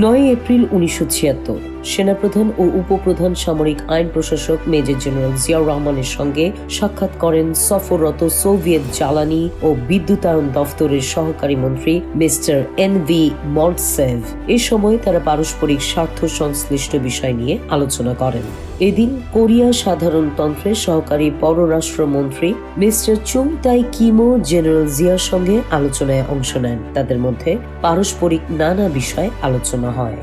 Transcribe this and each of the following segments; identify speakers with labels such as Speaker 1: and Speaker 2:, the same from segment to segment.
Speaker 1: 9 April 1976 সেনাপ্রধান ও উপপ্রধান সামরিক আইন প্রশাসক মেজর জেনারেল জিয়াউর রহমানের সঙ্গে সাক্ষাৎ করেন সফররত সোভিয়েত জ্বালানি ও বিদ্যুতায়ন দফতরের সহকারী মন্ত্রী মিস্টার এন.ভি. মল্টসেভ। এ সময় তারা পারস্পরিক স্বার্থ সংশ্লিষ্ট বিষয় নিয়ে আলোচনা করেন। এদিন কোরিয়া সাধারণতন্ত্রের সহকারী পররাষ্ট্রমন্ত্রী মিস্টার চুং তাই কিমও জেনারেল জিয়ার সঙ্গে আলোচনায় অংশ নেন। তাদের মধ্যে পারস্পরিক নানা বিষয়ে আলোচনা হয়।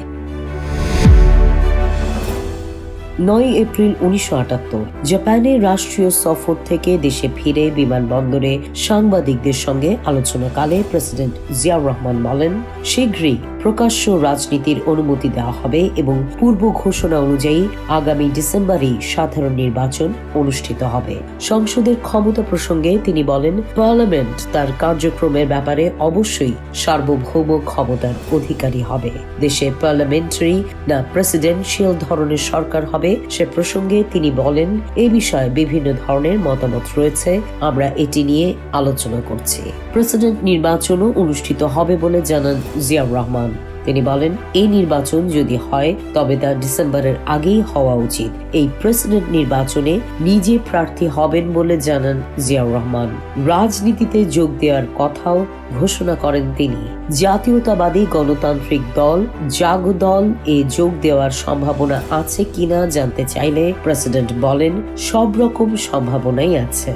Speaker 1: 9 এপ্রিল 1978 জাপানে রাষ্ট্রীয় সফর থেকে দেশে ফিরে বিমানবন্দরে সাংবাদিকদের সঙ্গে আলোচনাকালে প্রেসিডেন্ট জিয়াউর রহমান বলেন, শীঘ্রই প্রকাশ্য রাজনীতির অনুমতি দেওয়া হবে এবং পূর্ব ঘোষণা অনুযায়ী আগামী ডিসেম্বরে সাধারণ নির্বাচন অনুষ্ঠিত হবে। সংসদের ক্ষমতা প্রসঙ্গে তিনি বলেন, পার্লামেন্ট তার কার্যক্রমের ব্যাপারে অবশ্যই সার্বভৌম ক্ষমতার অধিকারী হবে। দেশে পার্লামেন্টারি না প্রেসিডেন্সিয়াল ধরনের সরকার হবে সে প্রসঙ্গে তিনি বলেন, এ বিষয়ে বিভিন্ন ধরনের মতামত রয়েছে, আমরা এটি নিয়ে আলোচনা করছি। প্রেসিডেন্ট নির্বাচনও অনুষ্ঠিত হবে বলে জানান জিয়াউর রহমান। তিনি বলেন, এই নির্বাচন যদি হয় তবে তা ডিসেম্বরের আগেই হওয়া উচিত। এই প্রেসিডেন্ট নির্বাচনে নিজে প্রার্থী হবেন বলে জানান জিয়াউর রহমান। রাজনীতিতে যোগ দেওয়ার কথাও ঘোষণা করেন তিনি। জাতীয়তাবাদী গণতান্ত্রিক দল জাগদল এ যোগ দেওয়ার সম্ভাবনা আছে কিনা জানতে চাইলে প্রেসিডেন্ট বলেন, সব রকম সম্ভাবনাই আছে।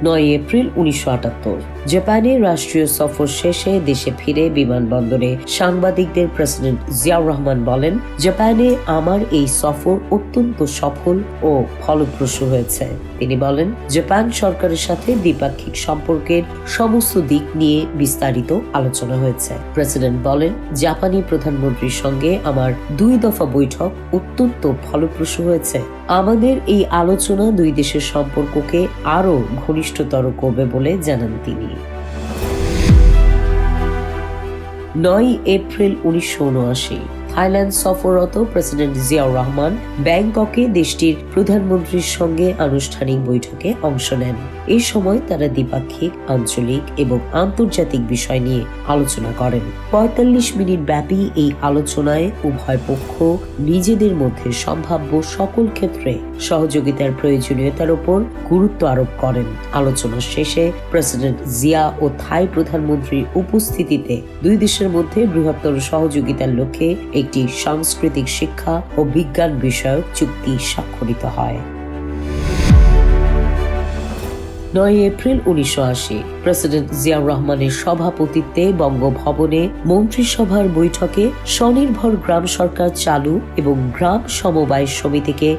Speaker 1: 9 এপ্রিল 1978 জাপানের রাষ্ট্রীয় সফর শেষে দেশে ফিরে বিমানবন্দরে সাংবাদিকদের প্রেসিডেন্ট জিয়াউর রহমান বলেন, জাপানে আমার এই সফর অত্যন্ত সফল ও ফলপ্রসূ হয়েছে। তিনি বলেন, জাপান সরকারের সাথে দ্বিপাক্ষিক সম্পর্কের সমস্ত দিক নিয়ে বিস্তারিত আলোচনা হয়েছে। প্রেসিডেন্ট বলেন, জাপানি প্রধানমন্ত্রীর সঙ্গে আমার 2 দফা বৈঠক অত্যন্ত ফলপ্রসূ হয়েছে। আমাদের এই আলোচনা দুই দেশের সম্পর্ককে আরো ঘনিষ্ঠতর করবে বলে জানান তিনি। 9 এপ্রিল 1979 থাইল্যান্ড সফররত প্রেসিডেন্ট জিয়াউর রহমান ব্যাংককে দেশটির প্রধানমন্ত্রীর সঙ্গে আনুষ্ঠানিক বৈঠকে অংশ নেন। এই সময় তারা দ্বিপাক্ষিক, আঞ্চলিক এবং আন্তর্জাতিক বিষয় নিয়ে আলোচনা করেন। 45 মিনিট ব্যাপী এই আলোচনায় উভয় পক্ষ নিজেদের মধ্যে সম্ভাব্য সকল ক্ষেত্রে সহযোগিতার প্রয়োজনীয়তার উপর গুরুত্ব আরোপ করেন। আলোচনা শেষে প্রেসিডেন্ট জিয়া ও থাই প্রধানমন্ত্রীর উপস্থিতিতে দুই দেশের মধ্যে বৃহত্তর সহযোগিতার লক্ষ্যে একটি সাংস্কৃতিক শিক্ষা ও বিজ্ঞান বিষয়ক চুক্তি স্বাক্ষরিত হয়। 9 এপ্রিল 1980 প্রেসিডেন্ট জিয়াউর রহমানের সভাপতিত্বে বঙ্গভবনে মন্ত্রিসভার বৈঠকে স্বনির্ভর গ্রাম সরকার চালু এবং গ্রাম সমবায় সমিতিকে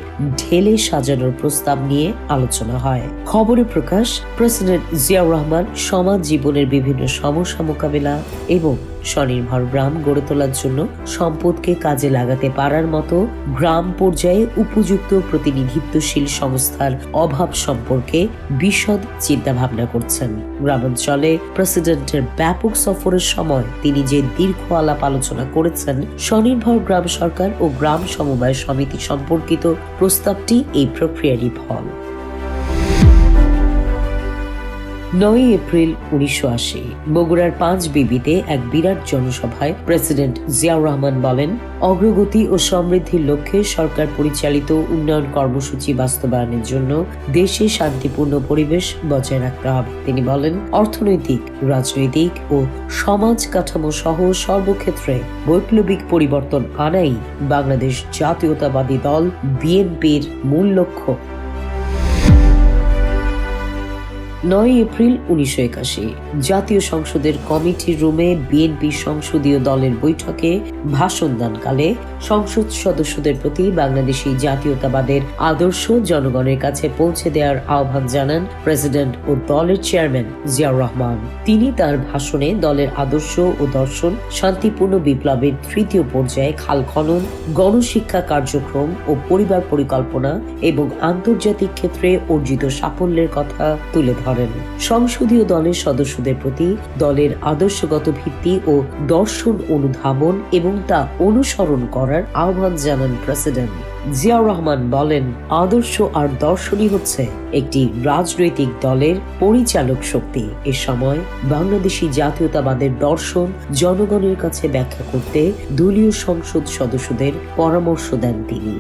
Speaker 1: ঢেলে সাজানোর প্রস্তাব নিয়ে আলোচনা হয়। খবরে প্রকাশ, প্রেসিডেন্ট জিয়াউর রহমান সমাজ জীবনের বিভিন্ন সমস্যা মোকাবেলা এবং স্বনির্ভর গ্রাম গড়ে তোলার জন্য সম্পদকে কাজে লাগাতে পারার মতো গ্রাম পর্যায়ে উপযুক্ত প্রতিনিধিত্বশীল সংস্থার অভাব সম্পর্কে বিশদ চিন্তা ভাবনা করছেন। গ্রামাঞ্চলে প্রেসিডেন্টের ব্যাপক সফরের সময় তিনি যে দীর্ঘ আলাপ আলোচনা করেছেন, স্বনির্ভর গ্রাম সরকার ও গ্রাম সমবায় সমিতি সম্পর্কিত প্রস্তাবটি এই প্রক্রিয়ারই ফল। 9 এপ্রিল 1980 বগুড়ার 5 বিবিতে এক বিরাট জনসভায় প্রেসিডেন্ট জিয়াউর রহমান বলেন, অগ্রগতি ও সমৃদ্ধির লক্ষ্যে সরকার পরিচালিত উন্নয়ন কর্মসূচি বাস্তবায়নের জন্য দেশে শান্তিপূর্ণ পরিবেশ বজায় রাখতে হবে। তিনি বলেন, অর্থনৈতিক, রাজনৈতিক ও সমাজ কাঠামো সহ সর্বক্ষেত্রে বৈপ্লবিক পরিবর্তন আনাই বাংলাদেশ জাতীয়তাবাদী দল বিএনপির মূল লক্ষ্য। 9 এপ্রিল 1981 জাতীয় সংসদের কমিটি রুমে বিএনপি সংসদীয় দলের বৈঠকে ভাষণ দানকালে সংসদ সদস্যদের প্রতি বাংলাদেশী জাতীয়তাবাদের আদর্শ জনগণের কাছে পৌঁছে দেওয়ার আহ্বান জানান প্রেসিডেন্ট ও দলের চেয়ারম্যান জিয়াউর রহমান। তিনি তার ভাষণে দলের আদর্শ ও দর্শন, শান্তিপূর্ণ বিপ্লবের 3য় পর্যায়ে খাল খনন, গণশিক্ষা কার্যক্রম ও পরিবার পরিকল্পনা এবং আন্তর্জাতিক ক্ষেত্রে অর্জিত সাফল্যের কথা তুলে ধরেন। ধরেন। সংসদীয় দলের সদস্যদের প্রতি দলের আদর্শগত ভিত্তি ও দর্শন অনুধাবন এবং তা অনুসরণ করার আহ্বান জানান প্রেসিডেন্ট। জিয়াউর রহমান বলেন, আদর্শ আর দর্শনই হচ্ছে একটি রাজনৈতিক দলের পরিচালক শক্তি। এ সময় বাংলাদেশি জাতীয়তাবাদের দর্শন জনগণের কাছে ব্যাখ্যা করতে দলীয় সংসদ সদস্যদের পরামর্শ দেন তিনি।